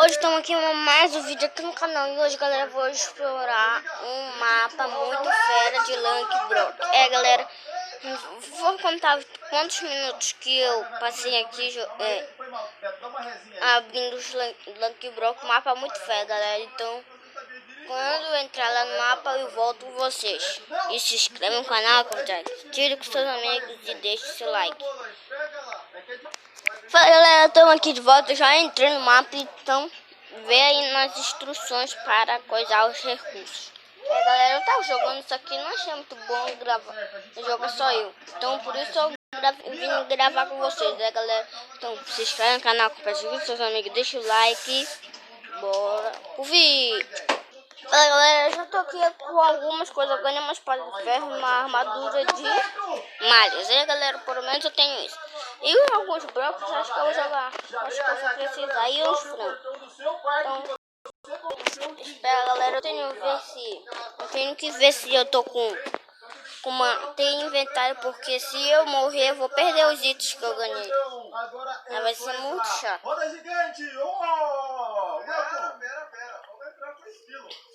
Hoje estamos aqui em mais um vídeo aqui no canal. E hoje, galera, vou explorar um mapa muito fera de Lucky Block. Galera, vou contar quantos minutos que eu passei aqui abrindo os Lucky Block. Mapa muito fera, galera. Então, quando eu entrar lá no mapa, eu volto com vocês. E se inscreve no canal, compartilhe com seus amigos e deixe seu like. Fala, galera, estamos aqui de volta. Já entrei no mapa, então vê aí nas instruções para coisar os recursos. Galera, eu tava jogando isso aqui, não achei muito bom gravar. O jogo é só eu, então por isso eu vim gravar com vocês, galera. Então se inscreve no canal, compartilhe com seus amigos, deixa o like. Bora pro vídeo. Fala, galera, eu já tô aqui com algumas coisas. Eu ganhei uma espada de ferro, uma armadura de malhas. Galera, pelo menos eu tenho isso. E alguns blocos, acho que eu vou jogar. Acho que eu vou precisar. E uns frangos. Então, espera, galera, eu tenho que ver se eu tô com tem inventário, porque se eu morrer, eu vou perder os itens que eu ganhei. Vai ser muito chato. Roda gigante!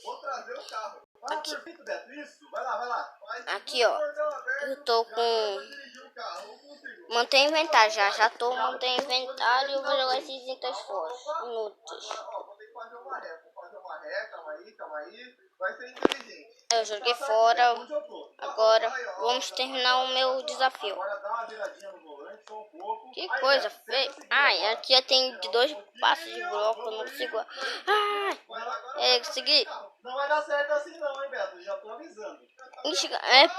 Vou trazer o carro. Aqui. Isso, vai lá. Aqui, ó. Eu tô com... Mantém inventário, já tô mantendo inventário e eu vou jogar esses itens fora. Inúteis. Vou ter que fazer uma ré, calma aí. Vai ser inteligente. Eu joguei fora. Agora vamos terminar o meu desafio. Agora dá uma viradinha no volante, só um pouco. Que coisa feia. Ai, aqui tem 2 passos de bloco, eu não consigo. Ai, consegui. Não vai dar certo assim não, hein, Beto? Já tô avisando.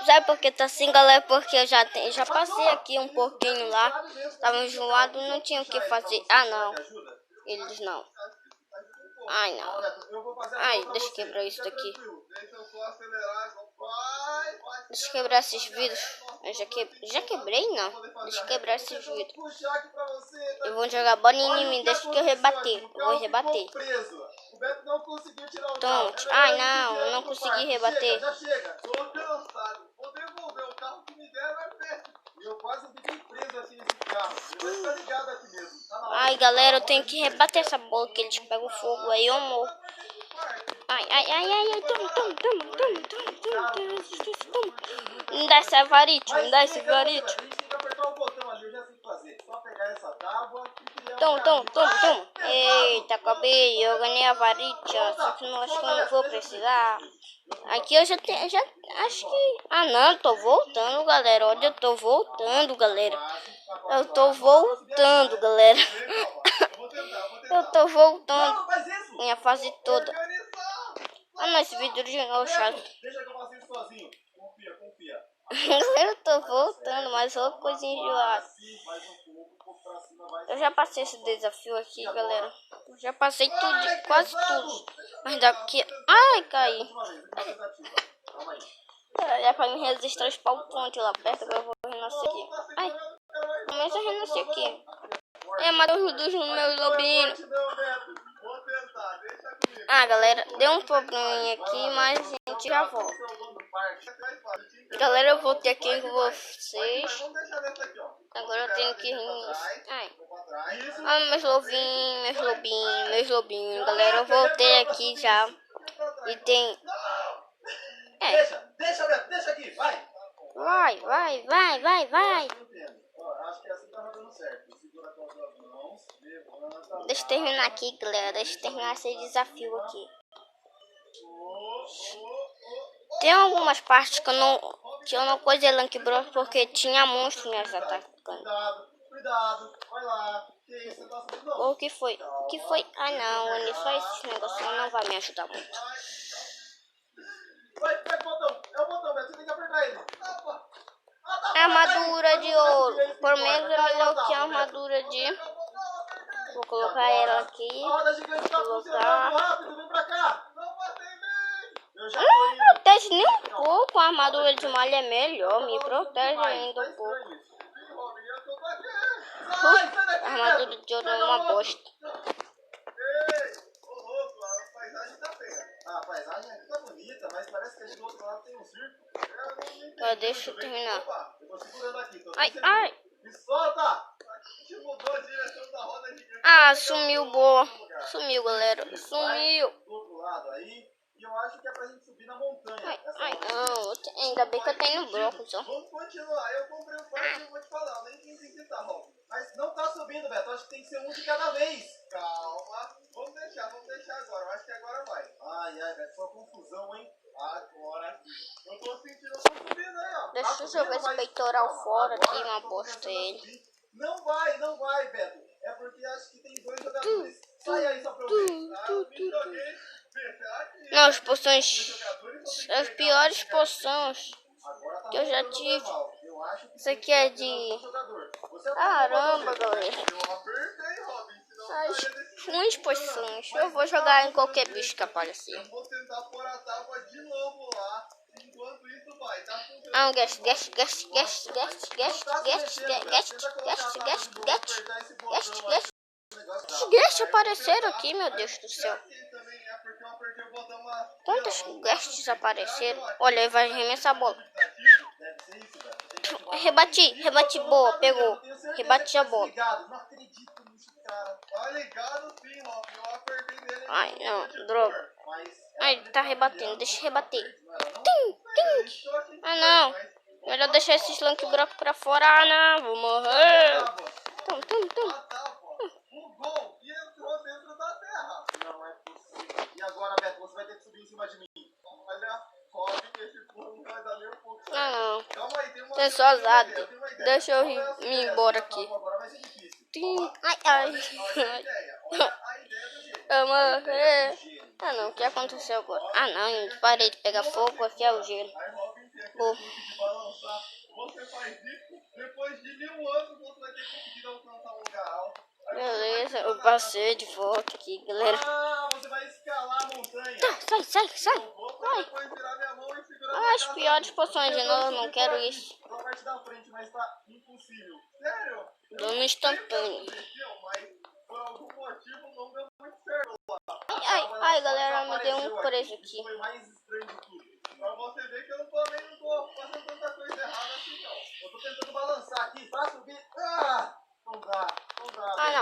Sabe por que tá assim, galera? Porque eu já passei aqui um pouquinho lá. Tava enjoado, não tinha o que fazer. Ah, não. Eles não. Ai, não. Ai, deixa eu quebrar isso daqui. Deixa eu quebrar esses vidros. Eu já quebrei, não. Deixa eu quebrar esses vidros. Eu vou jogar bolinha em mim. Deixa que eu rebater. Eu vou rebater. Toma. Ai, não. Eu não consegui rebater. Já chega. Tô cansado. Vou devolver o carro que me deram é péssimo. Eu quase fiquei preso assim nesse carro. Ele vai ficar ligado aqui mesmo. Ai, galera, eu tenho que rebater essa bola que eles pegam fogo. Aí eu morro. Ai. Toma. Me dá esse varite. A gente tem que apertar o botão ali. Eu já sei fazer. Só pegar essa tábua e criar Toma. Eita, acabei. Eu ganhei a varite. Só que não, acho que eu não vou precisar. Aqui eu já tenho. Acho que. Ah, não. Eu tô voltando, galera. Olha, eu tô voltando, galera. Eu tô voltando. Minha fase toda. Ah, não, esse vídeo de novo chato. Deixa que eu faço isso sozinho. Confia. Eu tô voltando, mas outra coisa enjoada. Eu já passei esse desafio aqui, galera. Eu já passei tudo, quase tudo. Mas daqui... Ai, caí. É pra me resistir os palpontes lá perto, agora eu vou renascer aqui. Ai, começa a renascer aqui. Mas eu reduzo no meu lobinho. Ah, galera, deu um probleminha aqui, mas a gente já volta. Galera, eu voltei aqui com vocês. Agora eu tenho que Ai, meus lobinhos. Galera, eu voltei aqui já. E tem... Deixa aqui, vai. Vai. Acho que assim tava dando certo. Segura com as duas mãos, levanta. Deixa eu terminar aqui, galera. Deixa eu terminar esse desafio aqui. Tem algumas partes que eu não coisei Lucky Block porque tinha monstro me atacando. Cuidado, vai lá. Que isso, você gosta de novo? O que foi? Ah, não, ele só esses negócios não vai me ajudar muito. Vai, botão. É o botão, Beto. Você tem que apertar ele. Armadura de ouro. Por menos é melhor que a armadura de... Vou colocar ela aqui. Rápido, vem pra cá. Não protege nem um pouco. A armadura de malha é melhor. Me protege ainda um pouco. A armadura de ouro é uma bosta. A paisagem aqui tá bonita, mas parece que aqui do outro lado tem um circo. Deixa eu terminar. Eu tô segurando aqui. Ai. Me solta! Te mudou a direção da roda gigante. Sumiu boa. Sumiu, galera. Sumiu. Do outro lado aí. E eu acho que é pra gente subir na montanha. Ai, não. Ainda bem que eu tenho blocos, ó. Vamos continuar. Eu comprei um parque e eu vou te falar. Eu nem entendi que tá, Rob. Mas não tá subindo, Beto. Eu acho que tem que ser um de cada vez. Calma. Vamos deixar agora. Eu acho que agora vai. Ai, Beto. Foi uma confusão, hein? Agora sim. Eu tô sentindo, eu tô subindo aí, ó. Deixa eu jogar esse peitoral fora aqui, uma bosta ele. Não vai, Beto. É porque acho que tem 2 jogadores. Sai aí só pra eu ver. Eu me joguei. Não, as poções. As piores poções que eu já tive. Isso aqui é de. Caramba, galera. As ruins poções. Eu vou jogar em qualquer bicho que aparecer. Eu vou tentar pôr a tábua de novo lá. Enquanto isso vai, tá funcionando. Ah, guest. Os guests apareceram aqui, meu Deus do céu. Quantos guests apareceram? Olha, ele vai arremessar a bola. Rebati, boa, pegou. Rebati a bola. Ai, não, droga. Ai, ele tá rebatendo, deixa eu rebater. Tim. Ah, não. Melhor deixar esse Slunk Brock pra fora. Ah, não, vou morrer. Bugou e entrou dentro da terra. Não é possível. E agora, Beto, você vai ter que subir em cima de mim. Olha, Rob, que esse pulo não vai dar nem um pouco. Ah, não. Calma aí, tem uma Tem só azado. Deixa eu ir embora aqui. Agora vai ser difícil. Ai. Olha a ideia do jeito. Eu morrer. Ah, não. O que aconteceu agora? Ah, não. Parei de pegar fogo. Aqui é o gelo. Aí, Robin, tem aquele truque de balançar. Você faz isso, depois de 1000 anos você vai ter conseguido alcançar um lugar alto. Beleza, eu passei de volta aqui, galera. Ah, você vai escalar a montanha. Sai. Eu vou pra depois virar minha mão e segurar As piores poções de novo, eu não quero isso. na parte da frente, mas tá impossível. Sério? Dano instantâneo. Mas por algum motivo não deu muito certo lá. Ai, galera, me deu um preso aqui. Foi mais estranho de tudo. Pra você ver que eu não tô fazendo tanta coisa errada assim, não. Eu tô tentando balançar aqui pra subir. Ah! Não dá. Ah, não.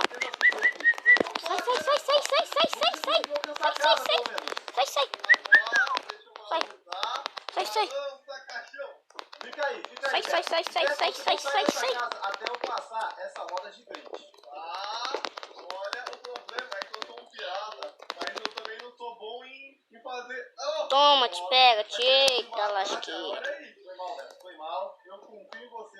Sai. Fica aí. Sai. Até eu passar essa roda gigante. Olha, o problema é que eu sou um pirata, mas eu também não sou bom em fazer... Toma, te pega, eita lasqueira. Foi mal. Eu confio em você.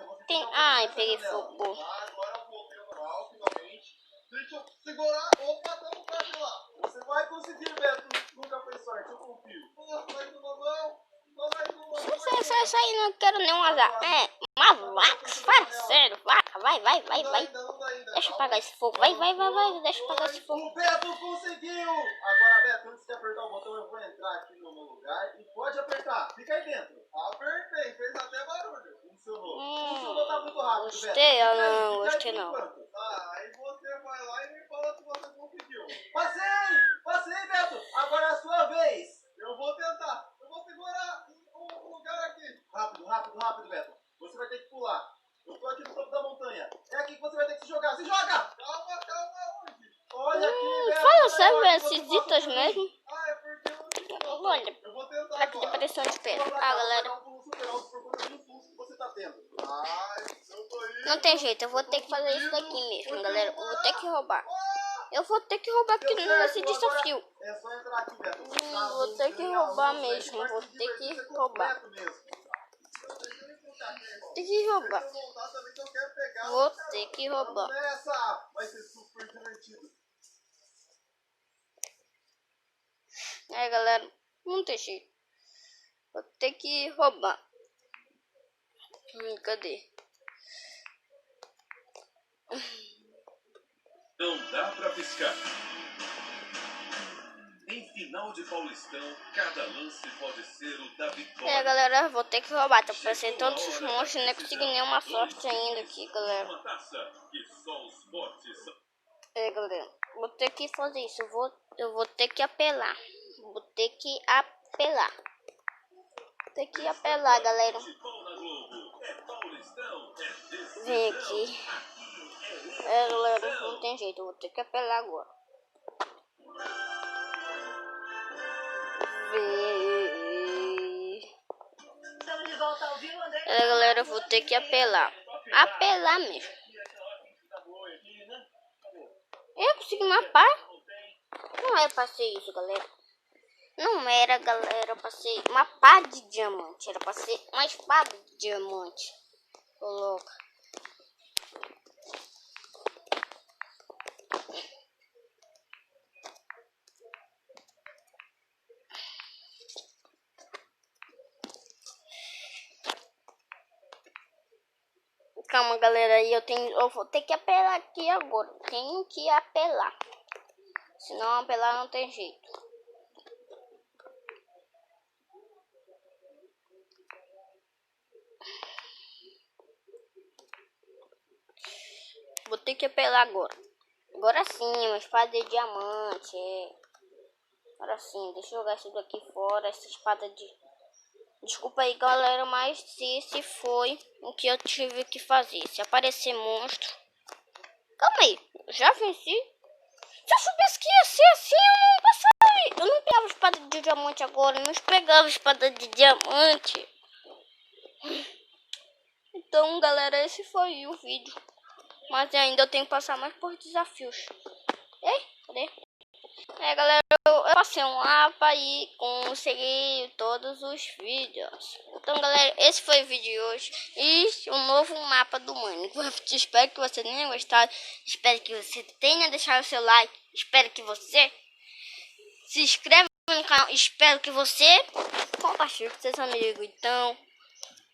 Ai, peguei fogo. Agora eu voltei ao normal, finalmente. Deixa eu segurar. Opa, tá no caixa lá. Você vai conseguir, Beto. Nunca foi sorte, eu confio. Mais uma mão. Sai, não quero nenhum azar. Uma vaca, fala sério, vaca, vai. Deixa eu apagar esse fogo, vai, deixa eu apagar esse fogo. O Beto conseguiu! Agora, Beto, antes de apertar o botão, eu vou entrar aqui no meu lugar e pode apertar. Fica aí dentro. Apertei, fez até barulho. Funcionou, tá muito rápido, Gostei, Beto. não, gostei não. Aí você vai lá e me fala se você conseguiu. Passei, Beto. Agora é a sua vez. Eu vou tentar. Eu vou segurar um lugar aqui. Rápido, Beto. Você vai ter que pular. Eu tô aqui no topo da montanha. É aqui que você vai ter que se jogar. Se joga! Calma, onde? Olha aqui, Beto. Fala sério, esses ditas mesmo. É porque eu não... Olha, Eu vou tentar aqui tem pressão de pedra. Galera. Não tem jeito, eu vou ter que fazer isso daqui mesmo, galera. Eu vou ter que roubar. Eu vou ter que roubar aqui nesse desafio. É só entrar aqui, Beto. Vou ter que roubar mesmo. Vou ter que roubar. Tem que roubar. Vou ter que roubar. Vai ser super divertido. É, galera, não tem jeito. Vou ter que roubar. Cadê? Não dá pra piscar. Em final de Paulistão, cada lance pode ser o da vitória. É, galera, vou ter que roubar. Tá parecendo todos os monstros, não consegui nenhuma sorte ainda aqui, galera. Uma taça que só os fortes são. É, galera, vou ter que fazer isso. Eu vou ter que apelar. Vou ter que apelar. Tem que apelar, galera. Vem aqui. É, galera, não tem jeito. Eu vou ter que apelar agora. galera, eu vou ter que apelar. Apelar mesmo. Eu consegui mapar. Não era pra ser isso, galera. Não era, galera, pra ser uma pá de diamante. Era pra ser uma espada de diamante. Coloca. Calma, galera, aí eu vou ter que apelar aqui agora. Tenho que apelar. Se não apelar, não tem jeito. Vou ter que apelar agora. Agora sim, uma espada de diamante. Agora sim, deixa eu jogar isso daqui fora. Essa espada de... Desculpa aí, galera, mas esse foi o que eu tive que fazer. Se aparecer monstro... Calma aí, eu já venci? Se eu soubesse que ia ser assim, eu não passava. Eu não pegava espada de diamante agora, eu não pegava espada de diamante. Então, galera, esse foi o vídeo. Mas ainda eu tenho que passar mais por desafios. Ei, cadê? Galera, eu passei um mapa e consegui todos os vídeos. Então, galera, esse foi o vídeo de hoje. E um novo mapa do Minecraft. Espero que você tenha gostado. Espero que você tenha deixado o seu like. Espero que você se inscreva no canal. Espero que você compartilhe com seus amigos. Então,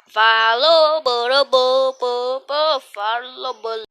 falou, borobo, falou,